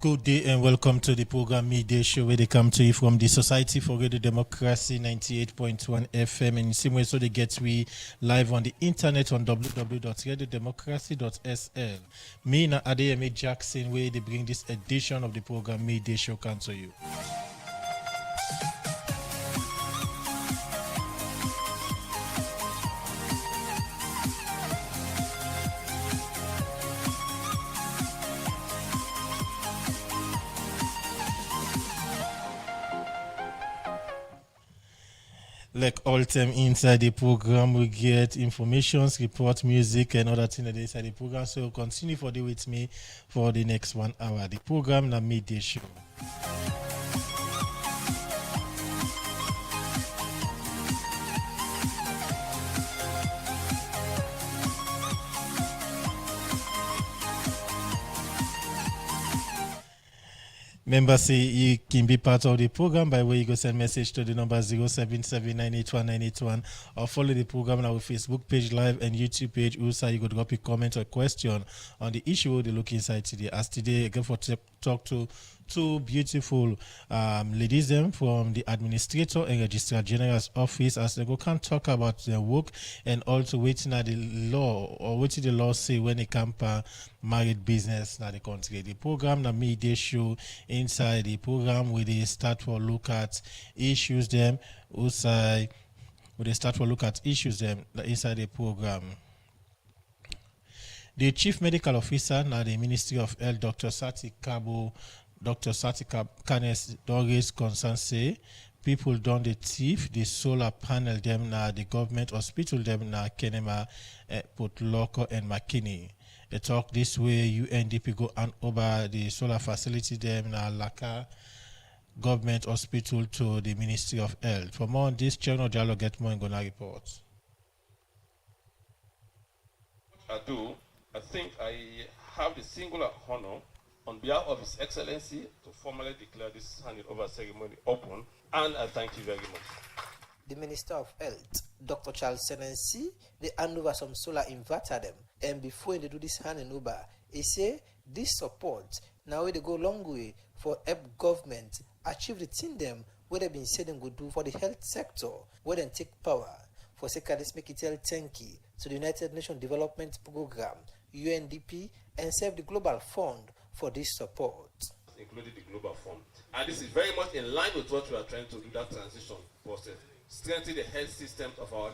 Good day and welcome to the program Midday Show, where they come to you from the Society for Radio Democracy 98.1 FM, and in the same way so they get we live on the internet on www.radiodemocracy.sl. Me and Adeyemi Jackson, where they bring this edition of the program Midday Show come to you. Like all time inside the program, we get informations, report, music, and other things inside the program. So continue for the with me for the next 1 hour. The program, the Midday Show. Remember, say you can be part of the program by way you go send message to the number 077981981 or follow the program on our Facebook page live and YouTube page. Also, you could drop a comment or question on the issue they look inside today. As today, again for talk to two beautiful ladies them from the Administrator and Registrar General's office as they go can talk about their work and also waiting at the law or what the law say when it comes to married business in the country. The program, the Midday Show, inside the program where they start to look at issues them outside where they start to look at issues them inside the program. The Chief Medical Officer now the Ministry of Health, Dr. Sati Kanes Doris concern say people don the thief the solar panel them na the government hospital them na Kenema, Port Loko and McKinney. They talk this way UNDP go and over the solar facility them na Laka government hospital to the Ministry of Health. For more on this, Channel Dialogue get more in gonna report. I think I have the singular honor on behalf of His Excellency to formally declare this handing over ceremony open, and I thank you very much. The Minister of Health, Dr. Charles Senensi, they hand over some solar inverter them, and before they do this handing over, he say this support now they go long way for help government achieve the thing them where they been saying them go do for the health sector, where they take power for secretary make it tell thank you to the United Nations Development Program, UNDP, and serve the Global Fund for this support. Including the Global Fund. And this is very much in line with what we are trying to do, that transition process. Strengthen the health systems of our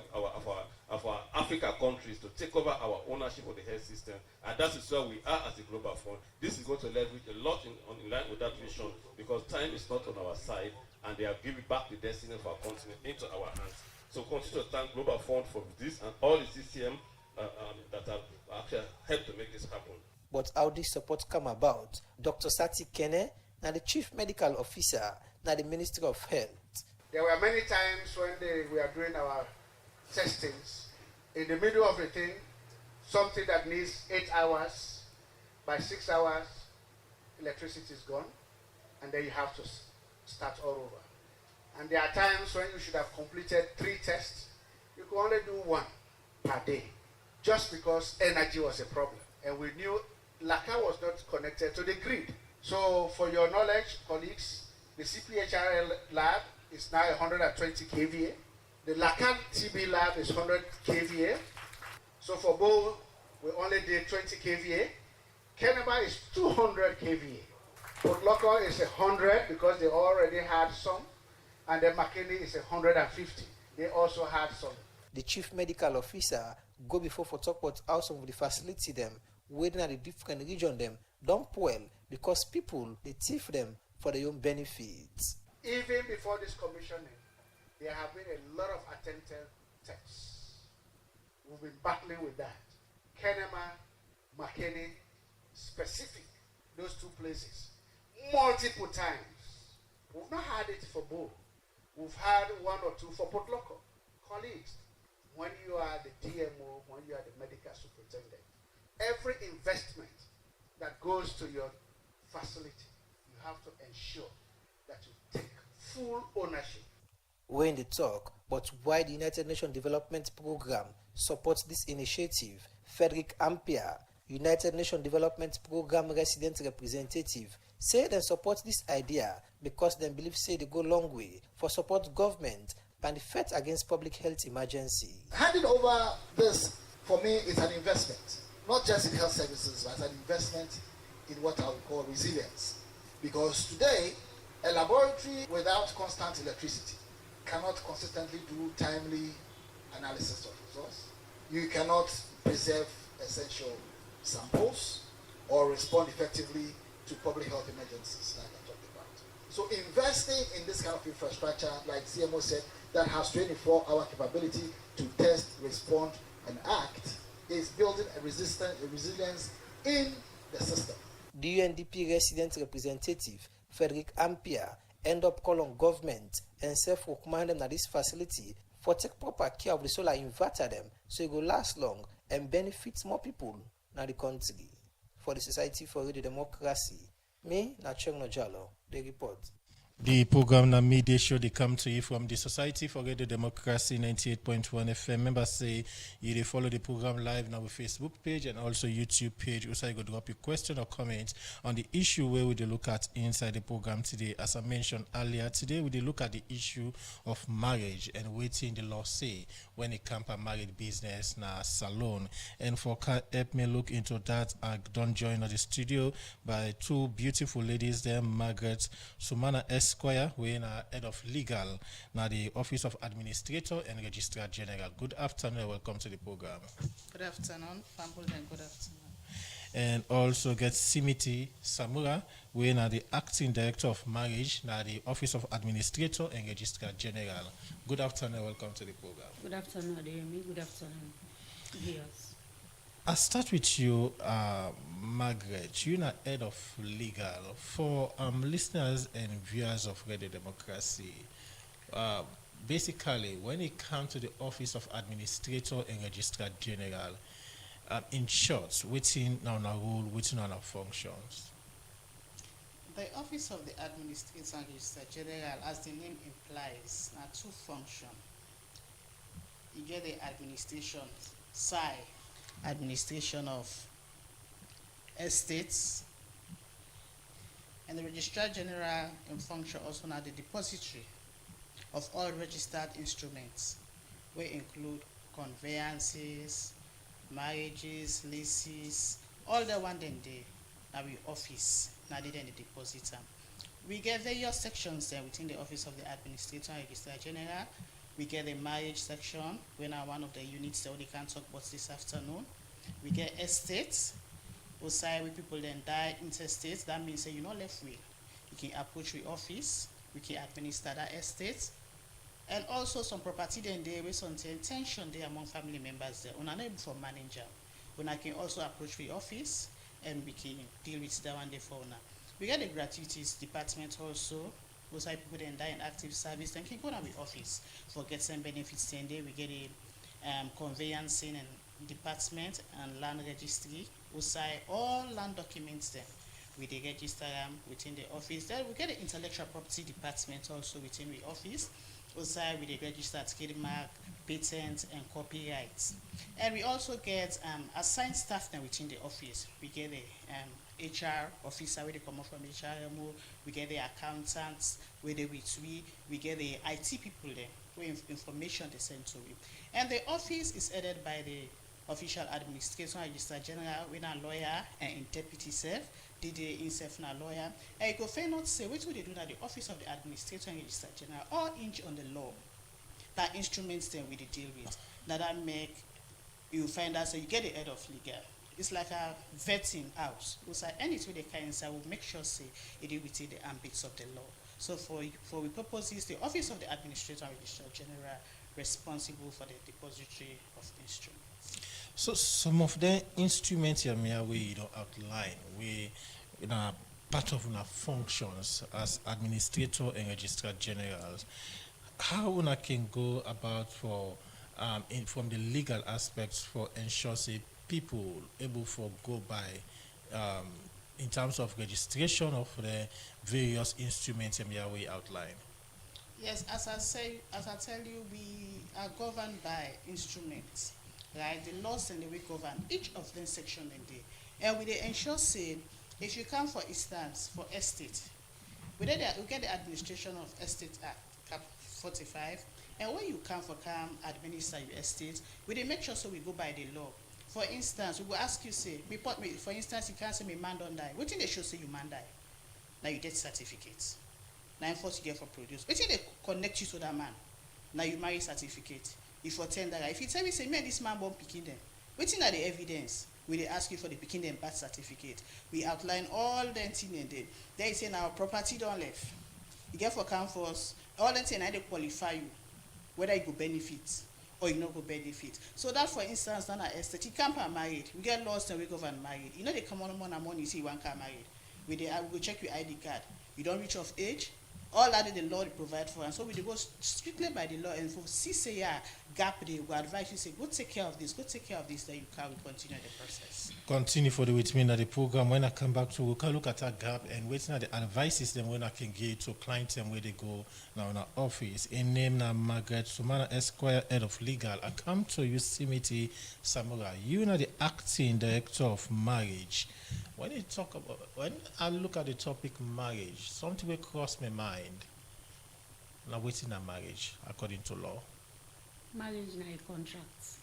Africa countries to take over our ownership of the health system. And that is where we are as the Global Fund. This is going to leverage a lot in line with that vision because time is not on our side and they are giving back the destiny of our continent into our hands. So continue to thank Global Fund for this and all the CCM that have actually helped to make this happen. But how this support come about, Dr. Sati Kene, now the Chief Medical Officer, now the Ministry of Health. There were many times when we are doing our testings, in the middle of the thing, something that needs 8 hours, by 6 hours, electricity is gone, and then you have to start all over. And there are times when you should have completed 3 tests, you can only do 1 per day, just because energy was a problem. And we knew Laka was not connected to the grid. So for your knowledge, colleagues, the CPHRL lab is now 120 kVA. The Laka TB lab is 100 kVA. So for both, we only did 20 kVA. Kenema is 200 kVA. Port Loko is 100 because they already had some. And then McKinney is 150. They also had some. The Chief Medical Officer go before for talk about how some of the facility them waiting at the different region them don't well because people they thief them for their own benefits. Even before this commissioning, there have been a lot of attempted thefts. We've been battling with that. Kenema, McKinney, specific, those 2 places, multiple times. We've not had it for both. We've had 1 or 2 for Port Loko. Colleagues, when you are the DMO, when you are the medical superintendent, every investment that goes to your facility, you have to ensure that you take full ownership. When they talk, but why the United Nations Development Program supports this initiative, Frederick Ampere, United Nations Development Program resident representative say they support this idea because they believe say they go long way for support government and the fight against public health emergency. Handing over this, for me, is an investment, not just in health services, but an investment in what I would call resilience. Because today, a laboratory without constant electricity cannot consistently do timely analysis of results. You cannot preserve essential samples or respond effectively to public health emergencies like I talked about. So investing in this kind of infrastructure, like CMO said, that has 24-hour capability to test, respond, and act, is building a resilience in the system. The UNDP resident representative, Frederick Ampere, end up calling government and self-recommend them at this facility for take proper care of the solar inverter them so it will last long and benefit more people in the country. For the Society for Radio Democracy, me, Nacheng Nojalo, the report. The program na media show they come to you from the Society for Radio Democracy 98.1 FM. Members say you they follow the program live now with Facebook page and also YouTube page. Also you go drop your question or comment on the issue where we look at inside the program today. As I mentioned earlier, today we look at the issue of marriage and waiting the law say when it comes to married business na salon. And for help me look into that, I don't join the studio by two beautiful ladies there, Margaret Sumana Esquire, we are head of legal now the Office of Administrator and Registrar General. Good afternoon, welcome to the program. Good afternoon, Famble, and good afternoon. And also get Simiti Samura, we are the Acting Director of Marriage now the Office of Administrator and Registrar General. Good afternoon, welcome to the program. Good afternoon, Adeyemi. Good afternoon, viewers. I'll start with you, Margaret. You're not head of legal. For listeners and viewers of Radio Democracy, basically, when it comes to the Office of Administrator and Registrar General, in short, within our role, within our functions? The Office of the Administrator and Registrar General, as the name implies, are two functions. You get the administration side, administration of estates, and the Registrar General in function also now the depository of all registered instruments, which include conveyances, marriages, leases, all the one then they now we office, now they then the depositor. We get various sections there within the Office of the Administrator and Registrar General. We get the marriage section, when are one of the units that we can talk about this afternoon. We get estates, outside where people then die intestate. That means that you're not left with. You can approach the office, we can administer that estate. And also some property then there with some tension there among family members there. Una able for manager. Una can also approach the office and we can deal with that one day for una. We get the gratuities department also. Most people then die in active service, then can go to the office for get some benefits. Then there we get a conveyancing and department and land registry. Also all land documents then we they register them within the office. Then we get the intellectual property department also within the office. Also we they register trademark, patents and copyrights. And we also get assigned staff then within the office. We get the HR officer where they come up from HRMO, we get the accountants where they we get the IT people there where information they send to it. And the office is headed by the official administrator and registrar general with a lawyer and in deputy self, DD himself and a lawyer. And you go fair not say what would they do that the office of the administrator and registrar general all inch on the law. That instruments then we deal with. Now that make you find out so you get the head of legal. It's like a vetting house. So anything they can inside will make sure say it is within the ambits of the law. So for the purposes, the Office of the Administrator and Registrar General responsible for the depository of instruments. So some of the instruments you don't outline, we part of our functions as administrator and registrar generals. How una can go about for from the legal aspects for ensure say people able for go by in terms of registration of the various instruments we outline? Yes, as I tell you, we are governed by instruments, right? The laws and the way govern each of them section in And we dey ensure say if you come for instance for estate, we get the administration of estate act cap 45, and when you come administer your estate, we dey make sure so we go by the law. For instance, we go ask you say report me, for instance you can't say my man don die, wetin dey show say you man die? Now you get certificate. Now enforce you get for produce. Wetin dey connect you to that man? Now you marry certificate. If for tender, if you tell me say me and this man born pikin dem, wetin are the evidence? We dey ask you for the pikin dem birth certificate. We outline all dem thing dem dey. Then you say now property don left. You get for campus, all dem thing na dey qualify you whether you go benefit or you no go benefit. So that for instance, na estate, you can't married. We get laws and we govern married. You know they come on money, you see one car married. We go check your ID card. You don't reach of age. All that the law provide for, and so we go strictly by the law. And for see say yeah, gap they go advise you say go take care of this, then you can continue the process. Continue for the with me at the program. When I come back to we can look at that gap and waiting at the advices them when I can get to clients and where they go now in our office. In name now Margaret Sumana Esquire, head of legal. I come to you, Simiti Samura. You are the acting director of marriage. When I look at the topic marriage, something will cross my mind. Now waiting a marriage according to law. Marriage is a contract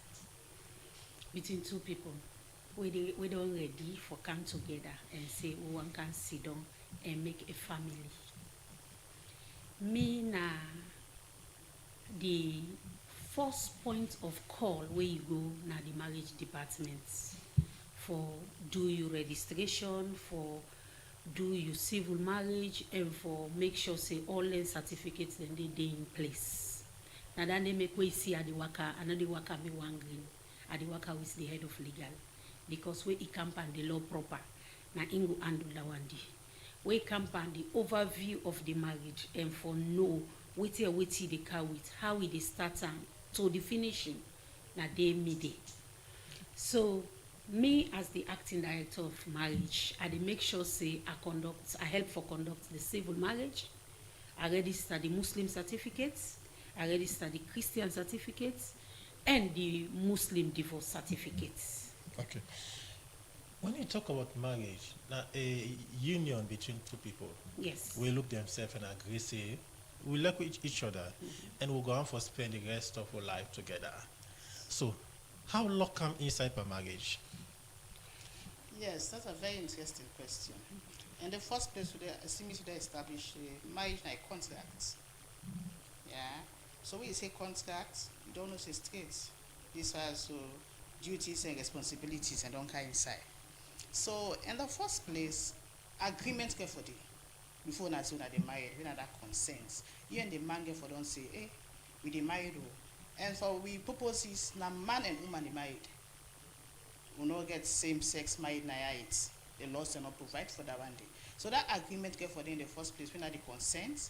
between two people. We don't ready for come together and say we one can sit down and make a family. Me na the first point of call where you go na the marriage department for do your registration, for do your civil marriage, and for make sure say all the certificates then they in place. Now that they make we see at the worker, another worker be one green, at the worker with the head of legal, because we campaign the law proper. Now ingo handle that one day. We campaign the overview of the marriage and for know what they car with how we they start and to the finishing. Now they made. So me as the acting director of marriage, I dey make sure say I help for conduct the civil marriage. I register the Muslim certificates, I register the Christian certificates, and the Muslim divorce certificates. Okay. When you talk about marriage, now a union between two people, Yes. we look themselves and agree, say we like each other, and we'll go on for spend the rest of our life together. So, how long come inside a marriage? Yes, that's a very interesting question. In the first place, we establish marriage like contract. Yeah. So when you say contract, you don't know say straight. These are so duties and responsibilities and don't kind inside. So in the first place, agreement get for the before na so na they married, we not that consent. You and the man get for don't say, hey, we dey married. And for we purposes na man and woman they married. We not get same sex married na it. The laws do not provide for that one day. So that agreement get for them in the first place, we not the consent,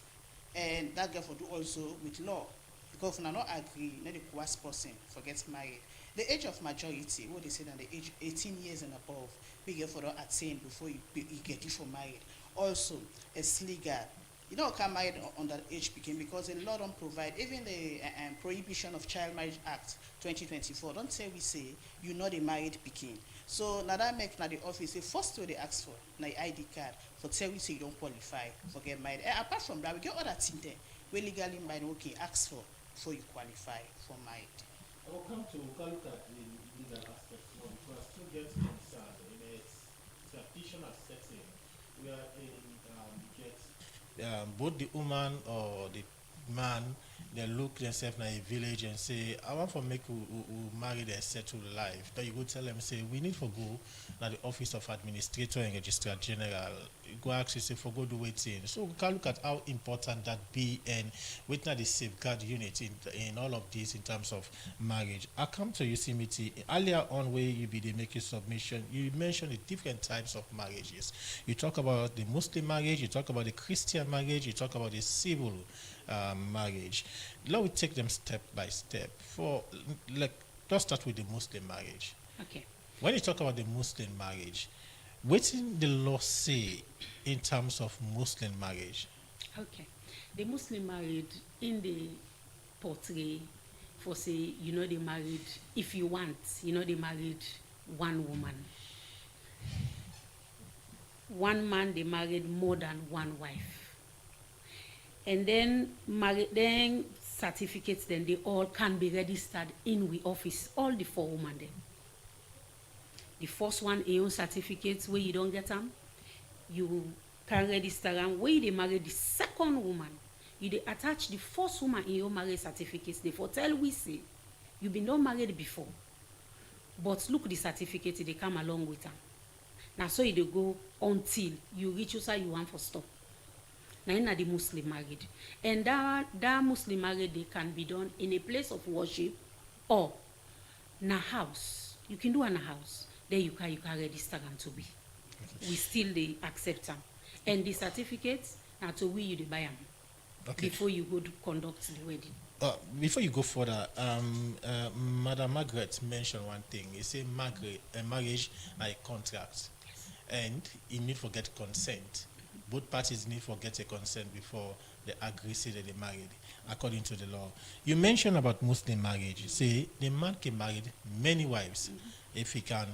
and that get for do also with law. Because if we not agree, not the coerced person forgets married. The age of majority, what they say that the age 18 years and above, we get for don't attain before you get you for married. Also, it's legal. You don't come married under age begin because the law don't provide, even the Prohibition of Child Marriage Act 2024, don't say we say you're not a married begin. So now that make now the office the first way they ask for na ID card for tell we say you don't qualify for get married. And apart from that, we get other things there we legally might okay ask for before you qualify for married. I will come to look at the legal aspect now because I still get concerned in a traditional setting where both the woman or the man they look themselves in a village and say, I want to make who marry and settle life. Then you go tell them, say, we need for go now the office of administrator and registrar general. You go ask you say for go do waiting. So we can look at how important that be and with now the safeguard unit in all of this in terms of marriage. I come to you, Simiti. Earlier on where you be they make your submission, you mentioned the different types of marriages. You talk about the Muslim marriage, you talk about the Christian marriage, you talk about the civil marriage. Let me take them step by step. Let's start with the Muslim marriage. Okay. When you talk about the Muslim marriage, what did the law say in terms of Muslim marriage? Okay. The Muslim married in the portray for say, they married, if you want, they married one woman. one man they married more than one wife, and then certificates then they all can be registered in we office, all the 4 women then. The first one in your certificates where you don't get them, you can register them. Where they marry the second woman, you they attach the first woman in your marriage certificates. They tell we say you been not married before, but look the certificate they come along with them. Now so they go until you reach you say you want for stop. Now in the Muslim married, and that Muslim married they can be done in a place of worship or in a house. You can do in a house. Then you can register them to be. We still they accept them, and the certificates now to we you they buy them before you go to conduct the wedding. Before you go further, Madam Margaret mentioned one thing. You say marriage like a contract, and you need to get consent. Both parties need to get a consent before they agree say that they married, according to the law. You mentioned about Muslim marriage. You say the man can marry many wives if he can.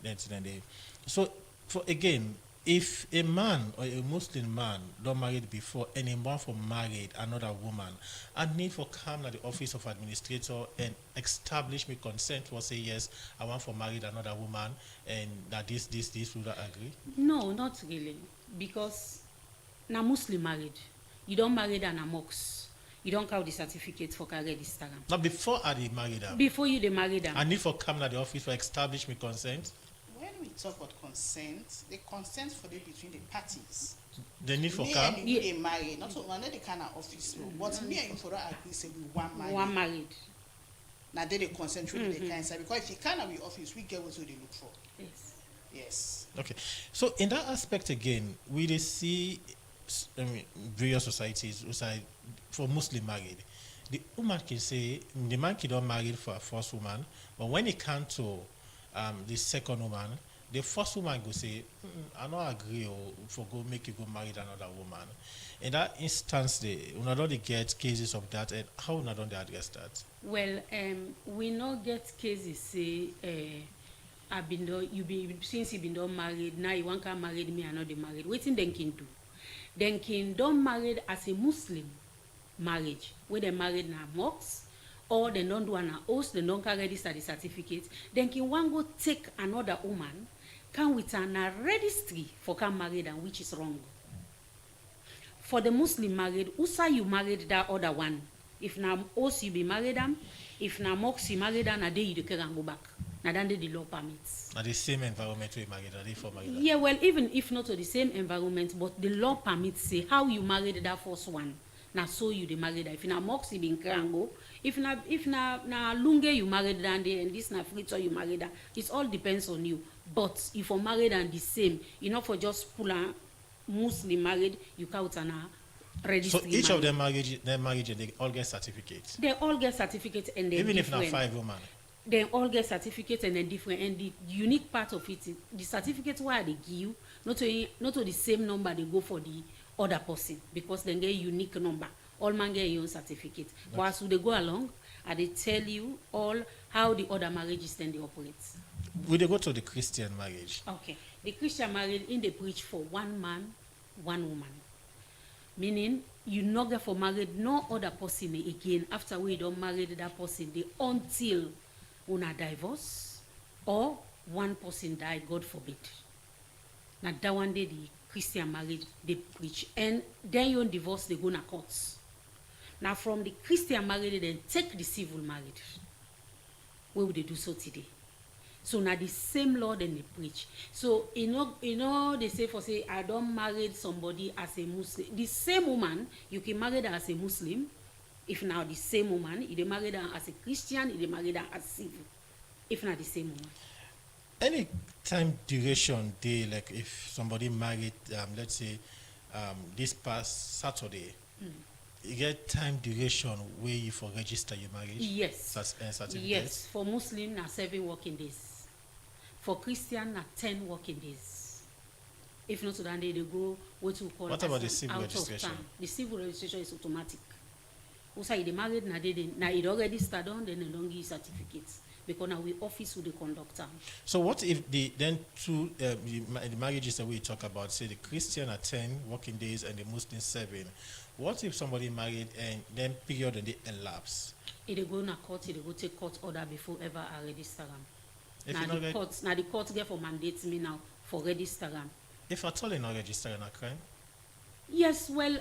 Then they. So, for again, if a man or a Muslim man don't married before and he want for married another woman, and need for come to the office of administrator and establish me consent to say yes, I want for married another woman, and that this would agree? No, not really, because na Muslim married, you don't marry than a mox. You don't count the certificate for can register them. Now before I dey marry them. Before you they marry them. I need for come to the office for establish me consent. When we talk about consent, the consent for the between the parties. They need for Me come. and you they marry, not only the kind of office, but me and you for that agree say we one married. One married. Now they consent through the kind side because if you can't be office, we get what they look for. Yes. Yes. Okay, so in that aspect again, we dey see various societies outside for Muslim married. The woman can say the man can not marry for a first woman, but when it comes to the second woman, the first woman go say, I don't agree or for go make you go marry another woman. In that instance, we don't get cases of that, and how we don't address that? Well, we not get cases say I've been done, since you been done married, now you want to marry me and not the married. Waiting then can do. Then can don't married as a Muslim marriage, where they married now mosque, or they don't do an oath, they don't can register the certificate. Then can one go take another woman, can with an registry for can marry them, which is wrong. For the Muslim married, who say you married that other one? If now oath you be married them, if now mosque you married them, a day you can go back. Now then the law permits. Now the same environment we married, are they for married? Yeah, well, even if not to the same environment, but the law permits say how you married that first one. Now so you the married that. If na mox you been krango, if na lunge you married that and this na frito you married that. It all depends on you. But if you're married and the same, you know for just pull a Muslim married, you count an registry. So each of them marriage, they all get certificates. They all get certificates and they even if not 5 women. They all get certificates and they're different. And the unique part of it is the certificates why they give you, not to the same number they go for the other person, because they get unique number. All man get your own certificate. Okay. But as they go along, and they tell you all how the other marriages then they operate. Will they go to the Christian marriage? Okay. The Christian marriage in they preach for one man, one woman. Meaning you not get for married no other person again after we don't marry that person they until una divorce or one person die, God forbid. Now that one day the Christian marriage they preach, and then you divorce they go to courts. Now from the Christian marriage they then take the civil marriage. Where would they do so today? So now the same law then they preach. So you know they say for say I don't marry somebody as a Muslim. The same woman you can marry her as a Muslim. If now the same woman, if they marry her as a Christian, if they marry her as civil. If not the same woman. Any time duration day, like if somebody married, let's say this past Saturday, you get time duration where you for register your marriage? Yes. Yes. For Muslim, na 7 working days. For Christian, na 10 working days. If not, so then they go what we call. What about the civil registration? The civil registration is automatic. Also, if they married, na it already started on, then they don't give certificates. because now we office with the conductor. So what if the then two the marriages that we talk about, say the Christian are 10 working days and the Muslim 7? What if somebody married and then period and they elapse? If they go na court, they go take court order before ever I register them. If Now you not the reg- court, now the court get for mandate me now for register them. if at all you're not registering a crime, Yes, well,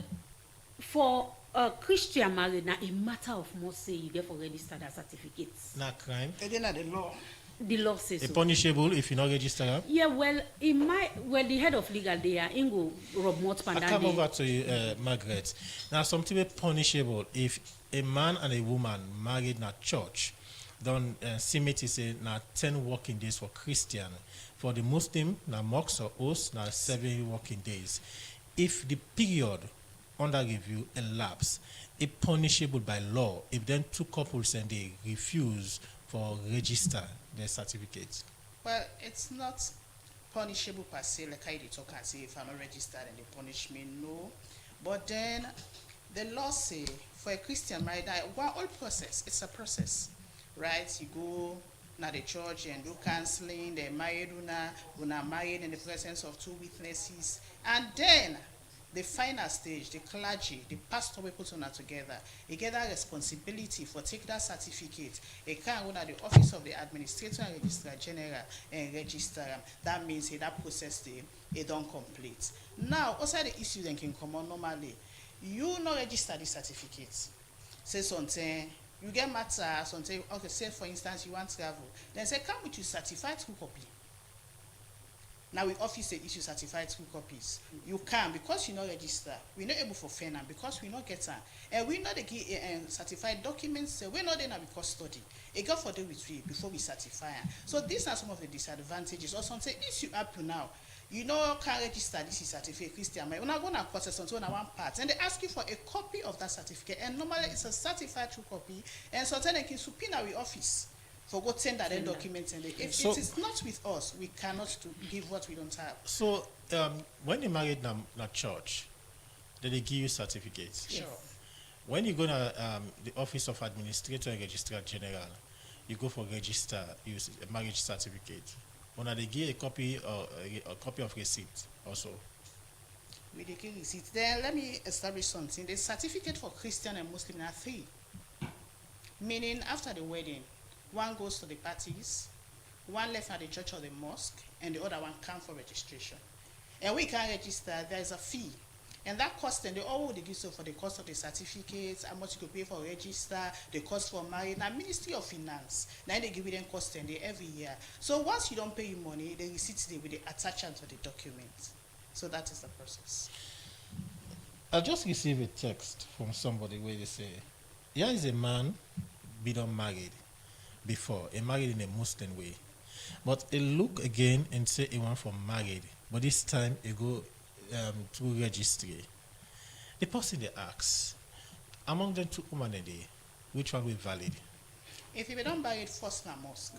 for a Christian married, now a matter of more say you get for register that certificates. not crime. Again, at the law. The law says It's so. punishable if you not register them. Yeah, well, the head of legal there, Ingo Rob Mott I come Pandande. over to you, Margaret. Now, something punishable if a man and a woman married in a church, then Simiti say now 10 working days for Christian. For the Muslim, now mosque or host, now 7 working days. If the period under review elapse, it punishable by law if then two couples and they refuse for register their certificates. Well, it's not punishable per se, like I talk and say if I'm not registered and they punish me, no. But then the law say for a Christian marriage, one whole process, it's a process, right? You go now the church and do counseling, they're married, una married in the presence of 2 witnesses, and then the final stage, the clergy, the pastor will put on that together. He get that responsibility for take that certificate. He can go to the office of the administrator and registrar general and register them. That means that process they don't complete. Now, also the issue then can come on normally. You not register the certificate. Say something, you get matter, something, okay, say for instance you want travel. Then say come with your certified true copy. Now we office the issue certified true copies. You can because you not register. We're not able for fair now because we not get her. And we not give certified documents. We're not in a custody. It got for day with we before we certify her. So these are some of the disadvantages. Or something issue up to now. You know can register this is certificate Christian. We're not going to process on one part. And they ask you for a copy of that certificate. And normally it's a certified true copy. And sometimes they can subpoena our office. For go send that documents and if So- it is not with us, we cannot give what we don't have. So, when you married in a church, then they give you certificates. Yes. Sure. When you go to the office of administrator and registrar general, you go for register, use a marriage certificate. When they give a copy or a copy of receipt also. With the key receipt. Then let me establish something. The certificate for Christian and Muslim are 3. Meaning after the wedding, one goes to the parties, one left at the church or the mosque, and the other one comes for registration. And we can register, there is a fee. And that cost, and they all would give so for the cost of the certificates, how much you could pay for register, the cost for marriage. Now, Ministry of Finance, now they give you them cost and they every year. So once you don't pay your money, the receipts they will attach to the document. So that is the process. I just received a text from somebody where they say, here is a man been married before, he married in a Muslim way. But he look again and say he want for married, but this time he go through registry. The person they ask, among them 2 women a day, which one will valid? If you don't marry first na mosque,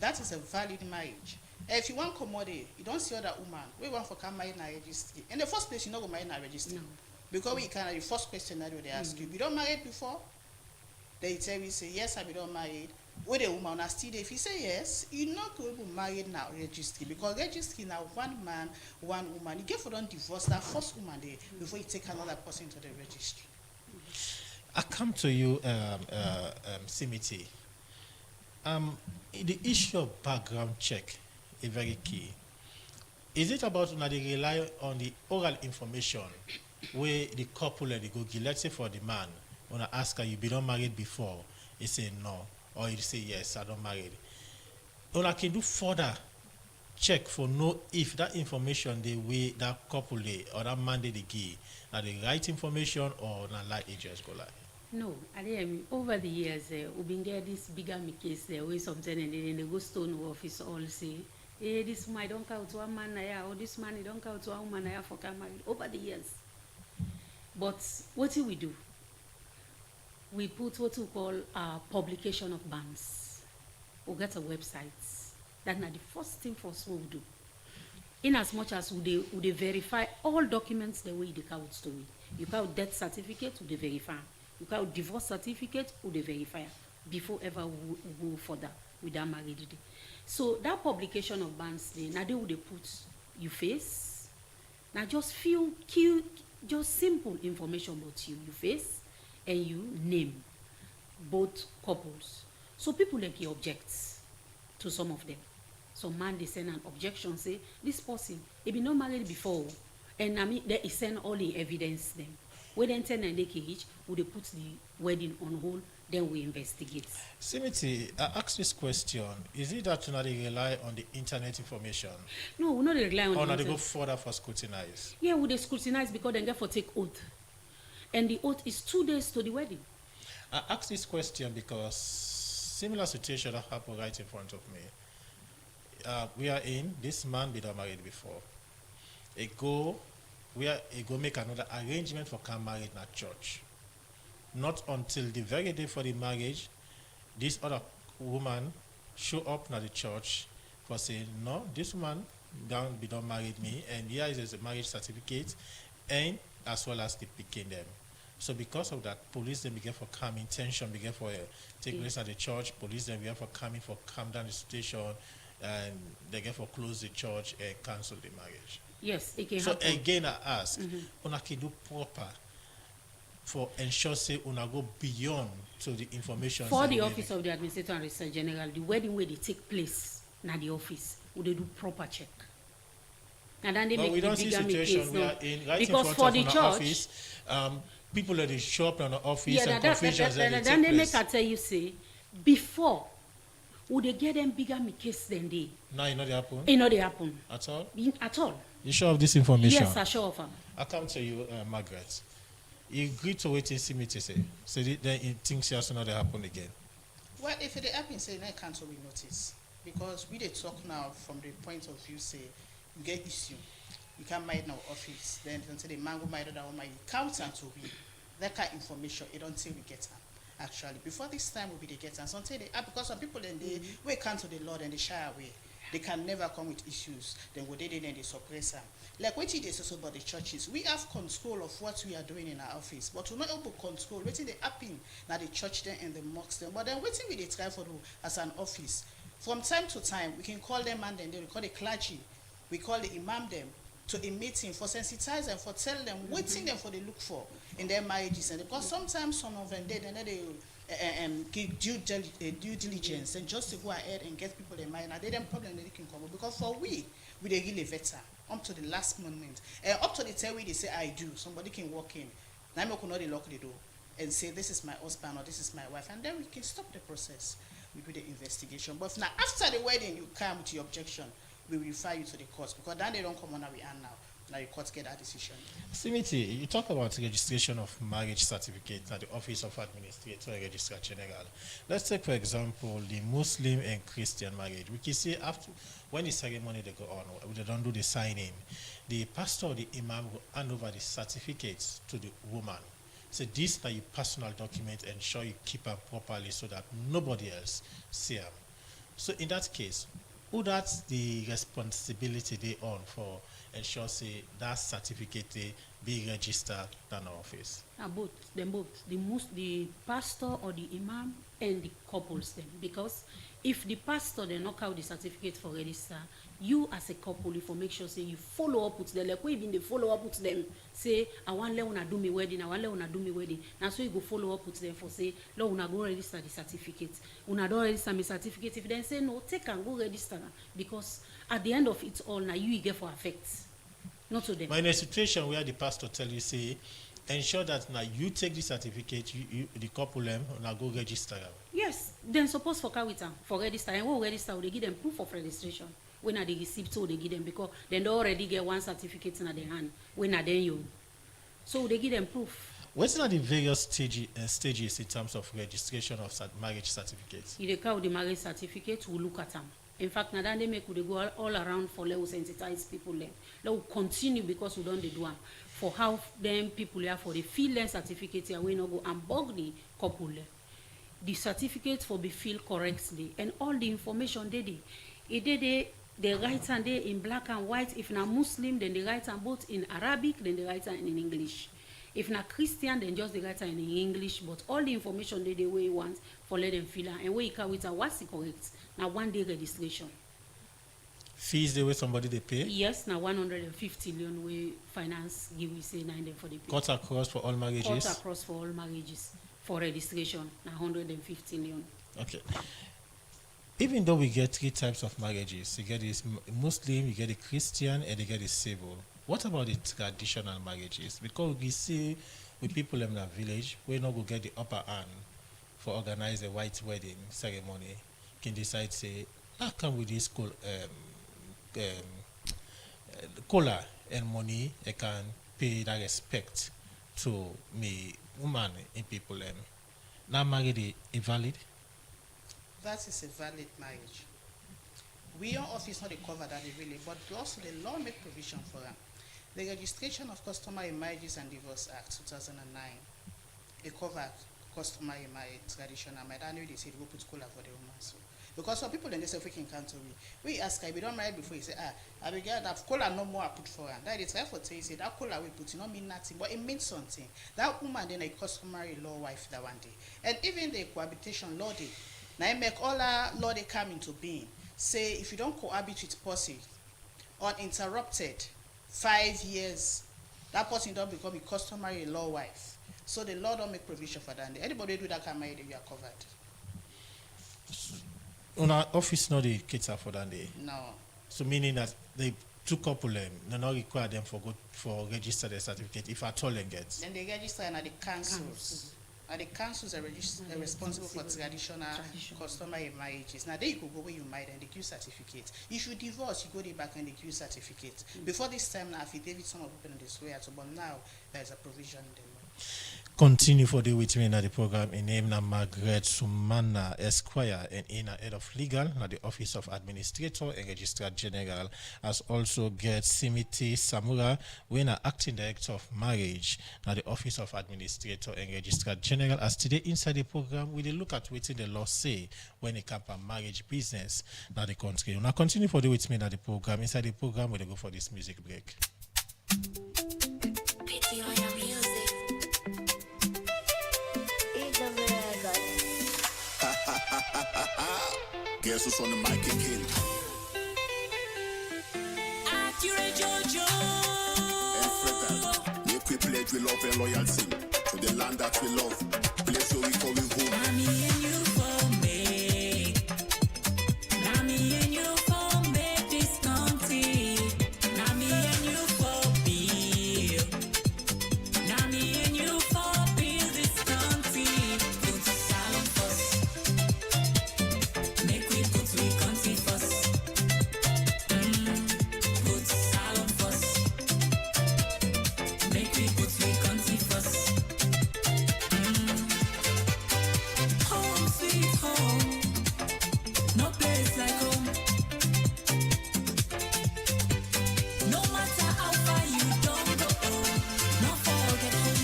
that is a valid marriage. If you want commodity, you don't see other woman. We want for come marry na registry. In the first place, you not go marry na registry. No. Because we can the first question that they ask you, you don't married before? They tell you say yes, I be don't married. With a woman are still there. If you say yes, you're not going to marry now registry because registry now 1 man, 1 woman. You get for don't divorce that first woman there before you take another person to the registry. I come to you, Simiti. The issue of background check is very key. Is it about when they rely on the oral information where the couple and they go give? Let's say for the man, when I ask her, you been not married before, he say no, or he say yes, I don't married. Or I can do further check for know if that information the way that couple they or that man they give, now the right information or not like it just go like. No, over the years, we've been get this bigger case there where something and then they go stone office all say, hey, this man don't count to 1 man now, or this man don't count to 1 woman now for come married over the years. But what do? We put what we call publication of bans. We get a website. That's not the first thing for us we do. In as much as we verify all documents the way they count story. You count death certificate, we verify. You count divorce certificate, we verify. before ever we go further with that marriage day. So that publication of bands day, now they would put you face, now just few key, just simple information about you face and you name both couples. So people like you objects to some of them. So man they send an objection, say this person he be not married before, and I mean they send all the evidence them. We then tell and they each would they put the wedding on hold, then we investigate. Simiti, I asked this question. Is it that you not rely on the internet information? No, we not rely on Or the not they go internet. further for scrutinize? Yeah, we they scrutinize because they get for take oath. And the oath is 2 days to the wedding. I asked this question because similar situation that happened right in front of me. We are in, this man been married before. He go make another arrangement for come married in a church. Not until the very day for the marriage, this other woman show up at the church for saying, no, this woman don't married me, and here is a marriage certificate, and as well as the picking them. So because of that, police then began for come intention began for take place at the church. Police then began for coming for come down the station, and they get for close the church and cancel the marriage. Yes, it can So happen. again, I ask, una can do proper for ensure say una go beyond to the information. For the office of the Administrator and Research General, the wedding where they take place na the office, would they do proper check? And then they But make we the don't see bigamy situation case, we no. are in right Because in for front the of church, our office. People at the shop and the office yeah, and confusions that then they they take make place. I tell you say, before, would they get them bigamy case than they? Now you know they happen You know they happen. at all. At all. You sure of this information? Yes, I sure of them. I come to you, Margaret. You agree to wait and see me to say. So then you think she also not they happen again. Well, if it happen, say no cancel we notice, because we dey talk now from the point of view say you get issue, you can't mind now office, then until the man go mind that one, my accountant will be that kind of information. It until we get them. Actually, before this time we be they get them. So until they because some people then they we cancel the law and they shy away. They can never come with issues. Then what they then they suppress them. Like what it is also about the churches. We have control of what we are doing in our office, but we're not able to control what they happen now the church then and the mosque then. But then what we they try for do as an office. From time to time, we can call them and then they call the clergy, we call the imam them to a meeting for sensitize them, for tell them, waiting them for they look for in their marriages. And because sometimes some of them they give due diligence and just to go ahead and get people in mind. Now they them problem that they can come up because for we they really better up to the last moment. Up to the time we they say I do, somebody can walk in. Now I can not lock the door and say this is my husband or this is my wife, and then we can stop the process. We do the investigation. But now after the wedding you come with your objection, we will refer you to the courts because then they don't come on how we are now. Now the courts get that decision. Simiti, you talk about registration of marriage certificate at the Office of Administrator and Registrar General. Let's take, for example, the Muslim and Christian marriage. We can see after when the ceremony they go on, they don't do the signing, the pastor or the imam will hand over the certificates to the woman. So this is your personal document, ensure you keep them properly so that nobody else see them. So in that case, who that's the responsibility they own for ensure say that certificate they be registered in our office? Both, them both, the pastor or the imam and the couples them. Because if the pastor they knock out the certificate for register, you as a couple, if you make sure say you follow up with them, like we even they follow up with them, say I want let una do me wedding, I want let una do me wedding. Now so you go follow up with them for say, no, una go register the certificate. Una don't register my certificate. If they say no, take and go register because at the end of it all, now you get for effect, not to them. But in a situation where the pastor tell you say, ensure that now you take the certificate, you the couple them, now go register them. Yes, then suppose for Kawita for register and what register they give them proof of registration. When are they receive so they give them because they already get one certificate in their hand. When are they you? So they give them proof. What are the various stages in terms of registration of marriage certificates? If they call the marriage certificate, we look at them. In fact, now they make we go all around for let us sensitize people there. Let us continue because we don't do them for how them people here for the field learn certificate here we not go and bug the couple there. The certificate for be filled correctly and all the information they write and they in black and white. If not Muslim, then they write and both in Arabic, then they write and in English. If na Christian, then just the write am in English, but all the information they wey you want for let them fill am, and wey you carry with am, what's the correct? Na 1 day registration. Fees the way somebody they pay. Yes, na 150 million wey finance give we say 9 dem for the pay. Cut across for all marriages. Cut across for all marriages for registration na 150 million. Okay. Even though we get 3 types of marriages, you get this Muslim, you get the Christian, and you get the civil. What about the traditional marriages? Because we see with people in the village, we not go get the upper hand for organize a white wedding ceremony. Can decide say, how come with this color and money, I can pay that respect to me woman in people. Now married invalid. That is a valid marriage. We our office not cover that really, but also the law make provision for them. The Registration of Customary Marriages and Divorce Act 2009, it cover customary marriage, traditional marriage. I know they say they go put color for the woman. So because some people then they say freaking can't we ask her, we don't marry before you say, I will get that color no more I put for her. That is therefore say that color we put, it not mean nothing, but it means something. That woman then a customary law wife that one day. And even the cohabitation law day. Now I make all our law they come into being. Say if you don't cohabit with person uninterrupted 5 years, that person don't become a customary law wife. So the law don't make provision for that. Anybody do that kind of marriage, you are covered. On our office not the cater for that day. No. So meaning that they 2 couple no not require them for register their certificate if at all they get. Then they register and the councils. And the councils are responsible for traditional customary marriages. Now there you could go where you married and they give certificate. If you divorce, you go there back and they give certificate. Before this time now, affidavit some of people in this way, but now there's a provision in the law. Continue for the with me in the program in name na Margaret Sumana Esquire and in head of legal na the office of administrator and registrar general, as also get Simiti Samura when acting director of marriage na the office of administrator and registrar general. As today inside the program we look at what the law say when it comes to marriage business na the country. Now continue for the with me in the program. Inside the program we go for this music break. Guess who's on the mic again? Accurate Jojo. And Fred, make we pledge with love and loyalty to the land that we love. Place where we going home. Mommy and you for me. Mommy and you for make this country. Mommy and you for build. Mommy and you for build this country. Put silent first. Make we put we country first. Put silent first. Make we put we country first. Home sweet home, no place like home. No matter how far you don't go, no forget home.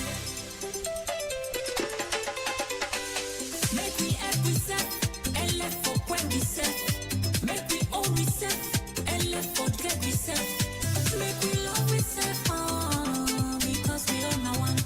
Make we help we self, and left for when we self. Make we own we self, and left for dread we self. Make we love we self, because we all know one.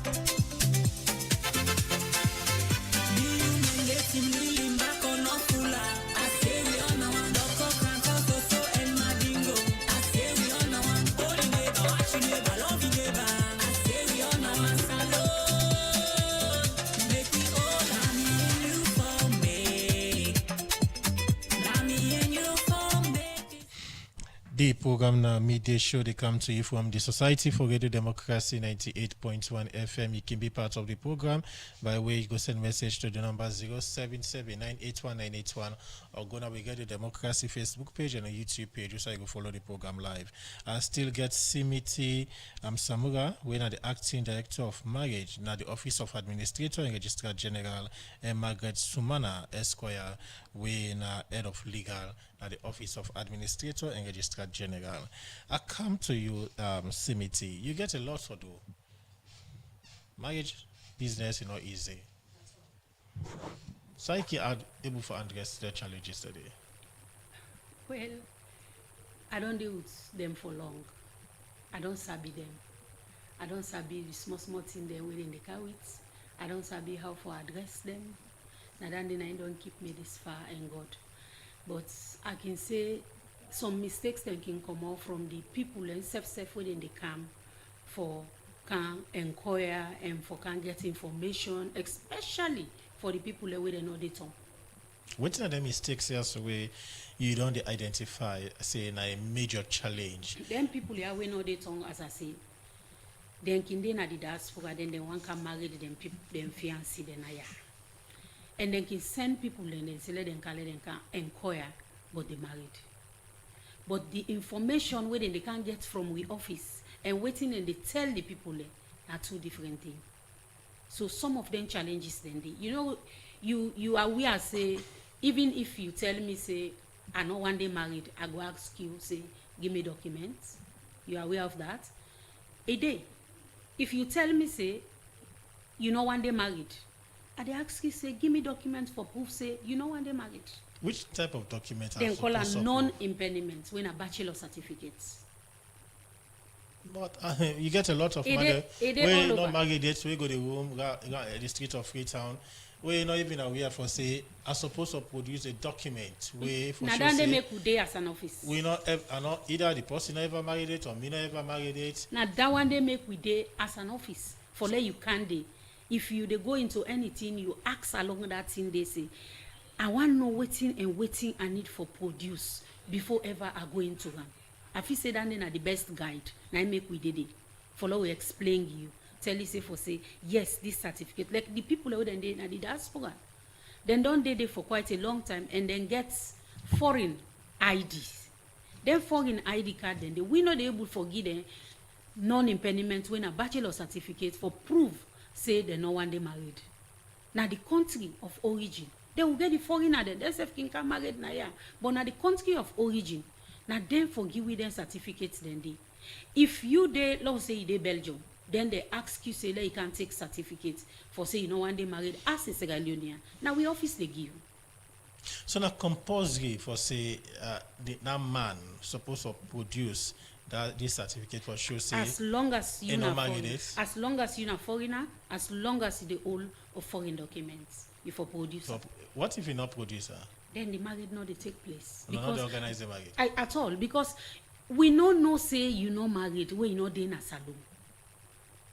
The program na midday show they come to you from the Society for Radio Democracy 98.1 FM. You can be part of the program by way you go send message to the number 077981981 or go now we get the Democracy Facebook page and a YouTube page so you go follow the program live. I still get Simiti Samura, we are the acting director of marriage, now the office of administrator and registrar general, and Margaret Sumana Esquire, we are head of legal at the office of administrator and registrar general. I come to you, Simiti. You get a lot to do. Marriage business is not easy. So I are able to address the challenges today. Well, I don't deal with them for long. I don't sabi them. I don't sabi the small thing there within the carry it. I don't sabi how to address them. Now then I don't keep me this far and God. But I can say some mistakes that can come out from the people and self within the camp for can inquire and for can get information, especially for the people that we don't know the tongue. Which are the mistakes here where you don't identify, say, a major challenge? Then people here we know the tongue, as I say. Then can they na the diaspora, then they want to marry them people, them fiancé, then I. And then can send people and then say let them can inquire, but they married. But the information where they can't get from the office and waiting and they tell the people are two different things. So some of them challenges then they, you are aware say even if you tell me say I know one day married, I go ask you say give me documents. You are aware of that? A day. If you tell me say one day married, I dey ask you say give me documents for proof say one day married. Which type of documents? Then call a non-impediment when a bachelor certificate. But you get a lot of money. Where not married yet, we go the room, the street of Freetown. We're not even aware for say are supposed to produce a document where for now sure they make good day as an office. We not either the person never married it or me never married it. Now that one they make we day as an office for let you can day. If you they go into anything, you ask along that thing they say. I want no waiting I need for produce before ever I go into them. I feel say that then are the best guide. Now I make we did it. Follow we explain you. Tell you say for say yes this certificate like the people who then they na the diaspora. Then don't they for quite a long time and then get foreign IDs. Then foreign ID card then they we not able to give them non-impediment when a bachelor certificate for proof say they no one they married. Now the country of origin. They will get the foreigner then. They say can married na yeah. But now the country of origin, now then forgive with them certificates then they. If you they let's say they Belgium, then they ask you say that you can take certificates for say one day married as a Sierra Leonean. Now we office they give. So now compulsory for say that man supposed to produce this certificate for sure say as long as you not foreign, as long as you are foreigner, as long as the all of foreign documents you for produce. So what if you not producer? Then the marriage not they take place. No, not they organize the marriage. At all because we no say you not married when you not in a salon.